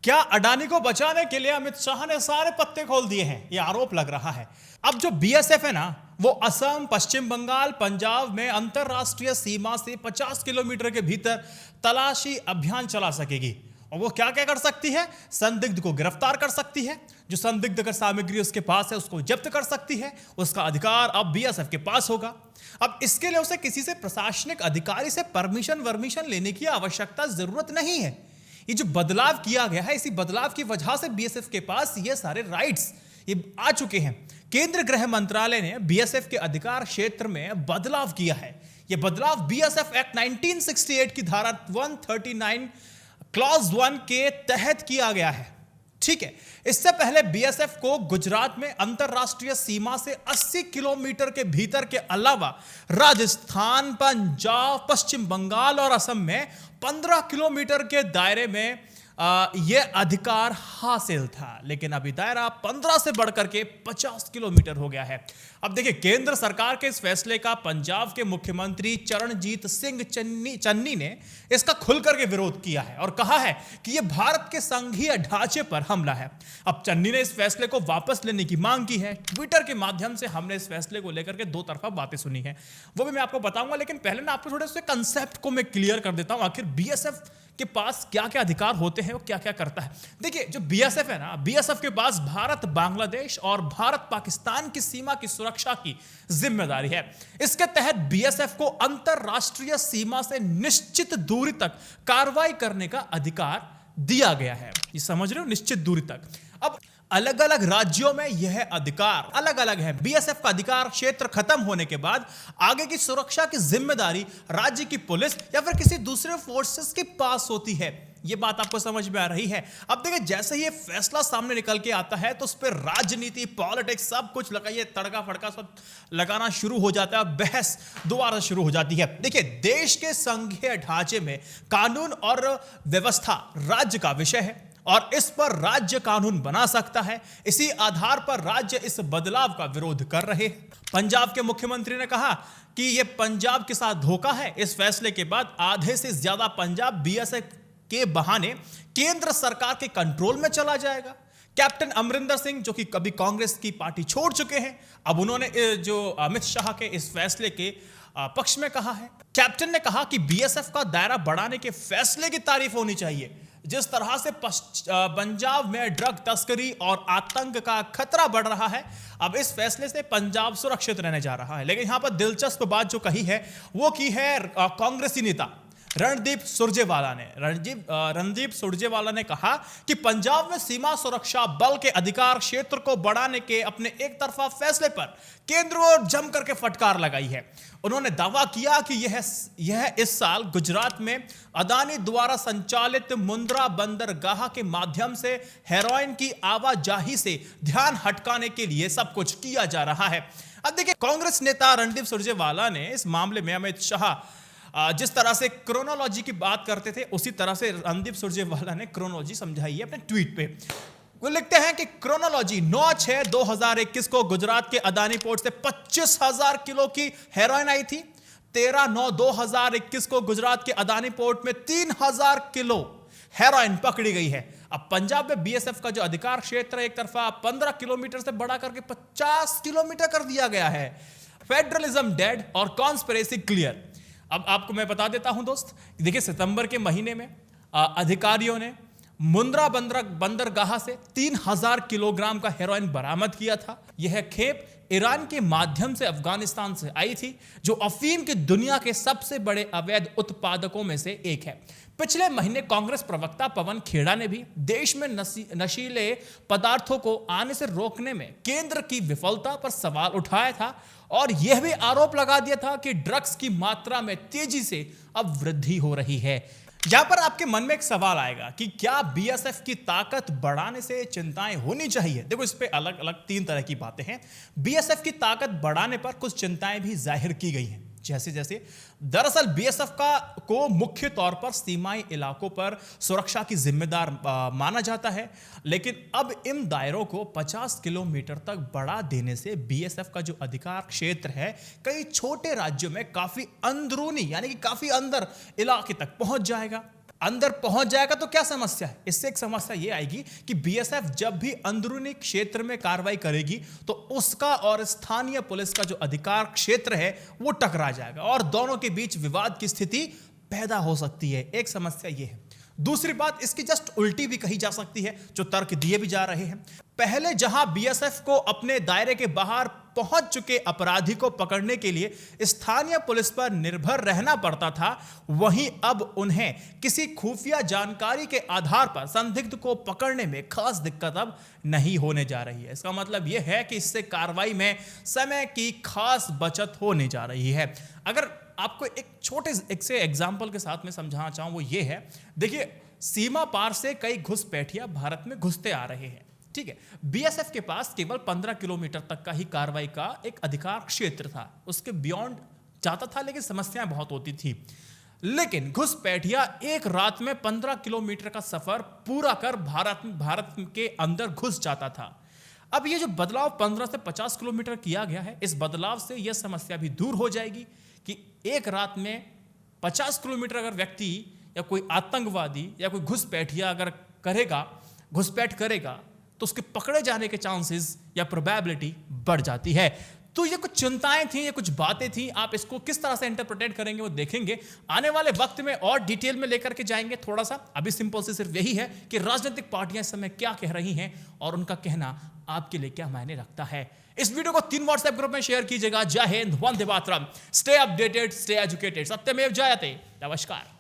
क्या अडानी को बचाने के लिए अमित शाह ने सारे पत्ते खोल दिए हैं, यह आरोप लग रहा है। अब जो बीएसएफ है ना, वो असम, पश्चिम बंगाल, पंजाब में अंतरराष्ट्रीय सीमा से 50 किलोमीटर के भीतर तलाशी अभियान चला सकेगी। और वो क्या क्या कर सकती है? संदिग्ध को गिरफ्तार कर सकती है, जो संदिग्ध अगर सामग्री उसके पास है उसको जब्त कर सकती है। उसका अधिकार अब बीएसएफ के पास होगा। अब इसके लिए उसे किसी से प्रशासनिक अधिकारी से परमिशन लेने की आवश्यकता जरूरत नहीं है। ये जो बदलाव किया गया है, इसी बदलाव की वजह से बीएसएफ के पास ये सारे राइट्स ये आ चुके हैं। केंद्र गृह मंत्रालय ने बीएसएफ के अधिकार क्षेत्र में बदलाव किया है। यह बदलाव बीएसएफ एक्ट 1968 की धारा 139 क्लॉज 1 के तहत किया गया है। ठीक है, इससे पहले बीएसएफ को गुजरात में अंतरराष्ट्रीय सीमा से 80 किलोमीटर के भीतर के अलावा राजस्थान, पंजाब, पश्चिम बंगाल और असम में 15 किलोमीटर के दायरे में यह अधिकार हासिल था। लेकिन अभी दायरा 15 से बढ़कर के 50 किलोमीटर हो गया है। अब देखिए, केंद्र सरकार के इस फैसले का पंजाब के मुख्यमंत्री चरणजीत सिंह चन्नी ने इसका खुलकर के विरोध किया है और कहा है कि यह भारत के संघीय ढांचे पर हमला है। अब चन्नी ने इस फैसले को वापस लेने की मांग की है। ट्विटर के माध्यम से हमने इस फैसले को लेकर के दो तरफा बातें सुनी है, वो भी मैं आपको बताऊंगा। लेकिन पहले ना आपको थोड़े से कंसेप्ट को मैं क्लियर कर देता हूं, आखिर बीएसएफ के पास क्या क्या अधिकार होते हैं, वो क्या क्या करता है। देखिए, जो बीएसएफ है ना, बीएसएफ के पास भारत, बांग्लादेश और भारत पाकिस्तान की सीमा की सुरक्षा की जिम्मेदारी है। इसके तहत बीएसएफ को अंतरराष्ट्रीय सीमा से निश्चित दूरी तक कार्रवाई करने का अधिकार दिया गया है। ये समझ रहे हो, निश्चित दूरी तक। अब अलग अलग राज्यों में यह अधिकार अलग अलग है। बीएसएफ का अधिकार क्षेत्र खत्म होने के बाद आगे की सुरक्षा की जिम्मेदारी राज्य की पुलिस या फिर किसी दूसरे फोर्सेस के पास होती है। यह बात आपको समझ में आ रही है। अब देखिए, जैसे ही ये फैसला सामने निकल के आता है तो उस पर राजनीति, पॉलिटिक्स सब कुछ लगाइए, तड़का फड़का सब लगाना शुरू हो जाता है। बहस दोबारा शुरू हो जाती है। देखिए, देश के संघीय ढांचे में कानून और व्यवस्था राज्य का विषय है और इस पर राज्य कानून बना सकता है। इसी आधार पर राज्य इस बदलाव का विरोध कर रहे हैं। पंजाब के मुख्यमंत्री ने कहा कि यह पंजाब के साथ धोखा है। इस फैसले के बाद आधे से ज्यादा पंजाब बीएसएफ के बहाने केंद्र सरकार के कंट्रोल में चला जाएगा। कैप्टन अमरिंदर सिंह, जो कि कभी कांग्रेस की पार्टी छोड़ चुके हैं, अब उन्होंने जो अमित शाह के इस फैसले के पक्ष में कहा है। कैप्टन ने कहा कि बीएसएफ का दायरा बढ़ाने के फैसले की तारीफ होनी चाहिए। जिस तरह से पंजाब में ड्रग तस्करी और आतंक का खतरा बढ़ रहा है, अब इस फैसले से पंजाब सुरक्षित रहने जा रहा है। लेकिन यहां पर दिलचस्प बात जो कही है वो की है कांग्रेसी नेता रणदीप सुरजेवाला ने कहा कि पंजाब में सीमा सुरक्षा बल के अधिकार क्षेत्र को बढ़ाने के अपने एक तरफा फैसले पर केंद्र को जम करके फटकार लगाई है। उन्होंने दावा किया कि यह इस साल गुजरात में अदानी द्वारा संचालित मुंद्रा बंदरगाह के माध्यम से हेरोइन की आवाजाही से ध्यान हटकाने के लिए सब कुछ किया जा रहा है। अब देखिए, कांग्रेस नेता रणदीप सुरजेवाला ने इस मामले में अमित शाह जिस तरह से क्रोनोलॉजी की बात करते थे, उसी तरह से रणदीप सुरजेवाला ने क्रोनोलॉजी समझाई है अपने ट्वीट पे। वो लिखते हैं कि क्रोनोलॉजी 9/6/2021 को गुजरात के अदानी पोर्ट से 25,000 किलो की हेरोइन आई थी। 13/9/2021 को गुजरात के अदानी पोर्ट में 3,000 किलो हेरोइन पकड़ी गई है। अब पंजाब में बीएसएफ का जो अधिकार क्षेत्र एक तरफा 15 किलोमीटर से बढ़ा करके 50 किलोमीटर कर दिया गया है। फेडरलिज्म डेड और कॉन्स्पिरेसी क्लियर। अब आपको मैं बता देता हूं दोस्त, देखिए, सितंबर के महीने में अधिकारियों ने मुंद्रा बंदरगाह से 3,000 किलोग्राम का हेरोइन बरामद किया था। यह खेप ईरान के माध्यम से अफगानिस्तान से आई थी, जो अफीम की दुनिया के सबसे बड़े अवैध उत्पादकों में से एक है। पिछले महीने कांग्रेस प्रवक्ता पवन खेड़ा ने भी देश में नशीले पदार्थों को आने से रोकने में केंद्र की विफलता पर सवाल उठाया था और यह भी आरोप लगा दिया था कि ड्रग्स की मात्रा में तेजी से अब वृद्धि हो रही है। यहां पर आपके मन में एक सवाल आएगा कि क्या बीएसएफ की ताकत बढ़ाने से चिंताएं होनी चाहिए। देखो, इस पे अलग अलग 3 तरह की बातें हैं। बीएसएफ की ताकत बढ़ाने पर कुछ चिंताएं भी जाहिर की गई हैं। जैसे दरअसल बीएसएफ को मुख्य तौर पर सीमाई इलाकों पर सुरक्षा की जिम्मेदार माना जाता है। लेकिन अब इन दायरों को 50 किलोमीटर तक बढ़ा देने से बीएसएफ का जो अधिकार क्षेत्र है कई छोटे राज्यों में काफी अंदरूनी यानी कि काफी अंदर इलाके तक पहुंच जाएगा। अंदर पहुंच जाएगा तो क्या समस्या है? इससे एक समस्या यह आएगी कि बीएसएफ जब भी अंदरूनी क्षेत्र में कार्रवाई करेगी तो उसका और स्थानीय पुलिस का जो अधिकार क्षेत्र है वो टकरा जाएगा और दोनों के बीच विवाद की स्थिति पैदा हो सकती है। एक समस्या यह है। दूसरी बात, इसकी जस्ट उल्टी भी कही जा सकती है, जो तर्क दिए भी जा रहे हैं। पहले जहां बीएसएफ को अपने दायरे के बाहर पहुंच चुके अपराधी को पकड़ने के लिए स्थानीय पुलिस पर निर्भर रहना पड़ता था, वहीं अब उन्हें किसी खुफिया जानकारी के आधार पर संदिग्ध को पकड़ने में खास दिक्कत अब नहीं होने जा रही है। इसका मतलब यह है कि इससे कार्रवाई में समय की खास बचत होने जा रही है। अगर आपको एक छोटे से एग्जाम्पल के साथ में समझाना चाहूं, वो ये है, देखिए सीमा पार से कई घुसपैठिया भारत में घुसते आ रहे हैं, ठीक है। बीएसएफ के पास केवल 15 किलोमीटर तक का ही कार्रवाई का एक अधिकार क्षेत्र था, उसके बियॉन्ड जाता था लेकिन समस्याएं बहुत होती थी। लेकिन घुसपैठिया एक रात में 15 किलोमीटर का सफर पूरा कर भारत के अंदर घुस जाता था। अब ये जो बदलाव 15 से 50 किलोमीटर किया गया है, इस बदलाव से यह समस्या भी दूर हो जाएगी कि एक रात में 50 किलोमीटर अगर व्यक्ति या कोई आतंकवादी या कोई घुसपैठिया अगर घुसपैठ करेगा तो उसके पकड़े जाने के चांसेस या प्रोबेबिलिटी बढ़ जाती है। तो ये कुछ चिंताएं थी, ये कुछ बातें थी। आप इसको किस तरह से इंटरप्रेटेट करेंगे वो देखेंगे आने वाले वक्त में और डिटेल में लेकर के जाएंगे थोड़ा सा। अभी सिंपल से सिर्फ यही है कि राजनीतिक पार्टियां इस समय क्या कह रही हैं और उनका कहना आपके लिए क्या मायने रखता है। इस वीडियो को 3 व्हाट्सएप ग्रुप में शेयर कीजिएगा। जय Hind, Vande Mataram, stay updated, stay educated, सत्यमेव जयते। नमस्कार।